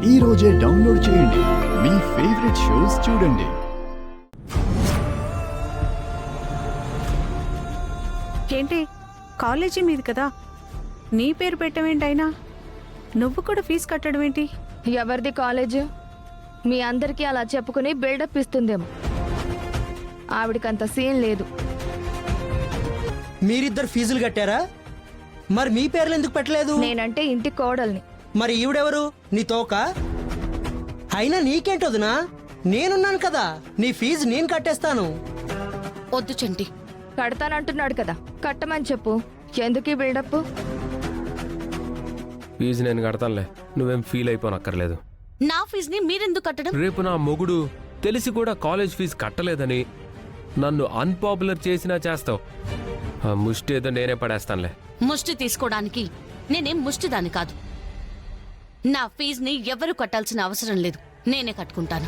ఈ రోజే డౌన్లోడ్ చేయండి. మీ ఫేవరెట్ షోస్ చూడండి. ఏంటి కాలేజీ మీది కదా, నీ పేరు పెట్టవేంటైనా? నువ్వు కూడా ఫీజు కట్టడం ఏంటి? ఎవరిది కాలేజ్? మీ అందరికీ అలా చెప్పుకుని బిల్డప్ ఇస్తుందేమో. ఆవిడకంత సీన్ లేదు. మీరిద్దరు ఫీజులు కట్టారా? మరి మీ పేర్లు ఎందుకు పెట్టలేదు? నేనంటే ఇంటి కోడల్ని. మరి ఈవిడెవరు? నీ తోక? అయినా నీకేంటోదునా, నేనున్నాను కదా, నీ ఫీజు నేను కట్టేస్తాను. వద్దు చంటి, కడతానంటున్నాడు కదా, కట్టమని చెప్పు. ఎందుకీ బిల్డప్? ఫీజు నేను కడతానులే, నువ్వేం ఫీల్ అయిపోనక్కర్లేదు. నా ఫీజుని మీరెందుకు కట్టడం? రేపు నా మొగుడు తెలిసి కూడా కాలేజ్ ఫీజు కట్టలేదని నన్ను అన్పాపులర్ చేసినా చేస్తావు. ఆ ముష్టి ఏదో నేనే పడేస్తానులే. ముష్టి తీసుకోవడానికి నేనేం ముష్టిదాన్ని కాదు. నా ఫీజుని ఎవరు కట్టాల్సిన అవసరం లేదు, నేనే కట్టుకుంటాను.